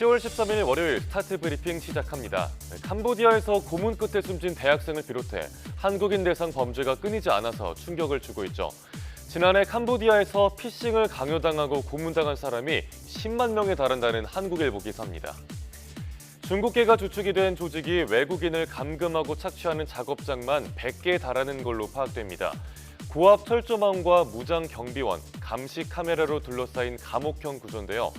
10월 13일 월요일 스타트 브리핑 시작합니다. 캄보디아에서 고문 끝에 숨진 대학생을 비롯해 한국인 대상 범죄가 끊이지 않아서 충격을 주고 있죠. 지난해 캄보디아에서 피싱을 강요당하고 고문당한 사람이 10만 명에 달한다는 한국일보 기사입니다. 중국계가 주축이 된 조직이 외국인을 감금하고 착취하는 작업장만 100개에 달하는 걸로 파악됩니다. 고압 철조망과 무장 경비원, 감시 카메라로 둘러싸인 감옥형 구조인데요.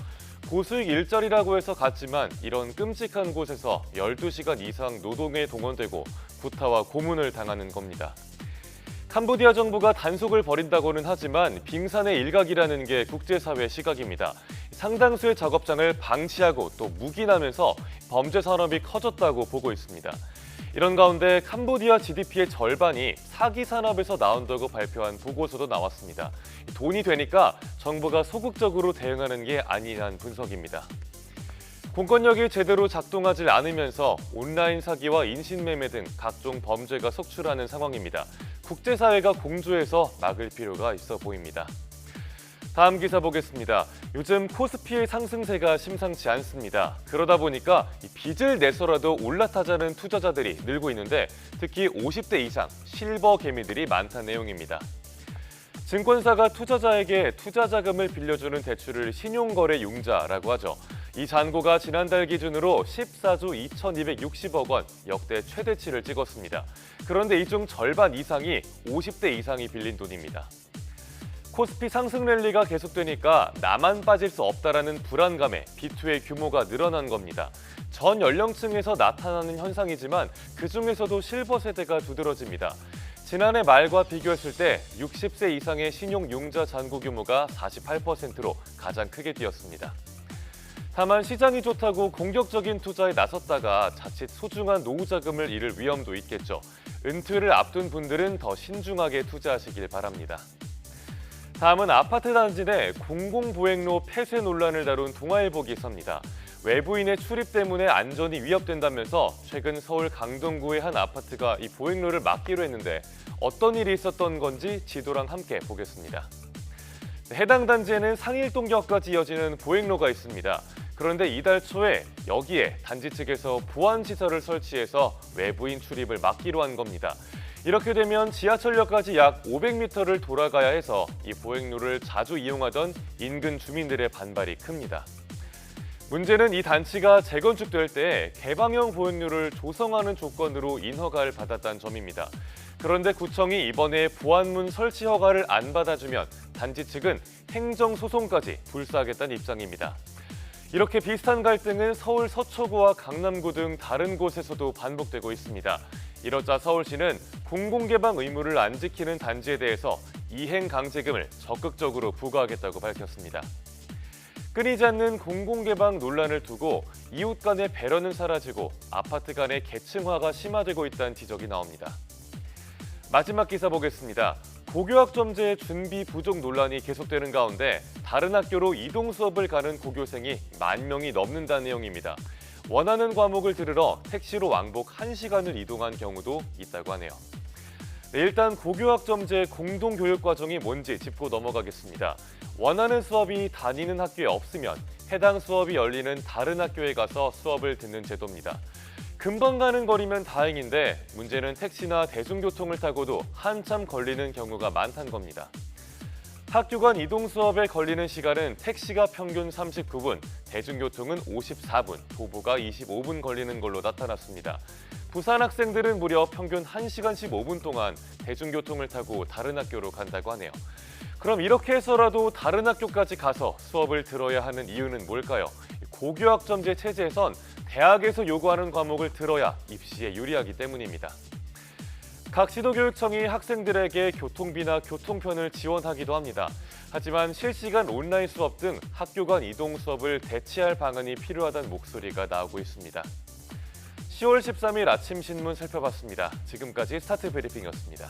고수익 일자리라고 해서 갔지만 이런 끔찍한 곳에서 12시간 이상 노동에 동원되고 구타와 고문을 당하는 겁니다. 캄보디아 정부가 단속을 벌인다고는 하지만 빙산의 일각이라는 게 국제사회 시각입니다. 상당수의 작업장을 방치하고 또 묵인하면서 범죄 산업이 커졌다고 보고 있습니다. 이런 가운데 캄보디아 GDP의 절반이 사기 산업에서 나온다고 발표한 보고서도 나왔습니다. 돈이 되니까 정부가 소극적으로 대응하는 게 아니란 분석입니다. 공권력이 제대로 작동하지 않으면서 온라인 사기와 인신매매 등 각종 범죄가 속출하는 상황입니다. 국제사회가 공조해서 막을 필요가 있어 보입니다. 다음 기사 보겠습니다. 요즘 코스피의 상승세가 심상치 않습니다. 그러다 보니까 빚을 내서라도 올라타자는 투자자들이 늘고 있는데 특히 50대 이상 실버 개미들이 많다는 내용입니다. 증권사가 투자자에게 투자 자금을 빌려주는 대출을 신용거래융자라고 하죠. 이 잔고가 지난달 기준으로 14조 2,260억 원, 역대 최대치를 찍었습니다. 그런데 이 중 절반 이상이 50대 이상이 빌린 돈입니다. 코스피 상승 랠리가 계속되니까 나만 빠질 수 없다라는 불안감에 비투의 규모가 늘어난 겁니다. 전 연령층에서 나타나는 현상이지만 그중에서도 실버 세대가 두드러집니다. 지난해 말과 비교했을 때 60세 이상의 신용융자 잔고 규모가 48%로 가장 크게 뛰었습니다. 다만 시장이 좋다고 공격적인 투자에 나섰다가 자칫 소중한 노후 자금을 잃을 위험도 있겠죠. 은퇴를 앞둔 분들은 더 신중하게 투자하시길 바랍니다. 다음은 아파트 단지 내 공공보행로 폐쇄 논란을 다룬 동아일보 기사입니다. 외부인의 출입 때문에 안전이 위협된다면서 최근 서울 강동구의 한 아파트가 이 보행로를 막기로 했는데 어떤 일이 있었던 건지 지도랑 함께 보겠습니다. 해당 단지에는 상일동역까지 이어지는 보행로가 있습니다. 그런데 이달 초에 여기에 단지 측에서 보안시설을 설치해서 외부인 출입을 막기로 한 겁니다. 이렇게 되면 지하철역까지 약 500m를 돌아가야 해서 이 보행로를 자주 이용하던 인근 주민들의 반발이 큽니다. 문제는 이 단지가 재건축될 때 개방형 보행로를 조성하는 조건으로 인허가를 받았다는 점입니다. 그런데 구청이 이번에 보안문 설치 허가를 안 받아주면 단지 측은 행정소송까지 불사하겠다는 입장입니다. 이렇게 비슷한 갈등은 서울 서초구와 강남구 등 다른 곳에서도 반복되고 있습니다. 이러자 서울시는 공공개방 의무를 안 지키는 단지에 대해서 이행강제금을 적극적으로 부과하겠다고 밝혔습니다. 끊이지 않는 공공개방 논란을 두고 이웃 간의 배려는 사라지고 아파트 간의 계층화가 심화되고 있다는 지적이 나옵니다. 마지막 기사 보겠습니다. 고교학점제 준비 부족 논란이 계속되는 가운데 다른 학교로 이동 수업을 가는 고교생이 10,000명이 넘는다는 내용입니다. 원하는 과목을 들으러 택시로 왕복 1시간을 이동한 경우도 있다고 하네요. 일단 고교학점제 공동교육과정이 뭔지 짚고 넘어가겠습니다. 원하는 수업이 다니는 학교에 없으면 해당 수업이 열리는 다른 학교에 가서 수업을 듣는 제도입니다. 금방 가는 거리면 다행인데 문제는 택시나 대중교통을 타고도 한참 걸리는 경우가 많다는 겁니다. 학교 간 이동 수업에 걸리는 시간은 택시가 평균 39분, 대중교통은 54분, 도보가 25분 걸리는 걸로 나타났습니다. 부산 학생들은 무려 평균 1시간 15분 동안 대중교통을 타고 다른 학교로 간다고 하네요. 그럼 이렇게 해서라도 다른 학교까지 가서 수업을 들어야 하는 이유는 뭘까요? 고교학점제 체제에선 대학에서 요구하는 과목을 들어야 입시에 유리하기 때문입니다. 각 시도교육청이 학생들에게 교통비나 교통편을 지원하기도 합니다. 하지만 실시간 온라인 수업 등 학교 간 이동 수업을 대체할 방안이 필요하다는 목소리가 나오고 있습니다. 10월 13일 아침 신문 살펴봤습니다. 지금까지 스타트 브리핑이었습니다.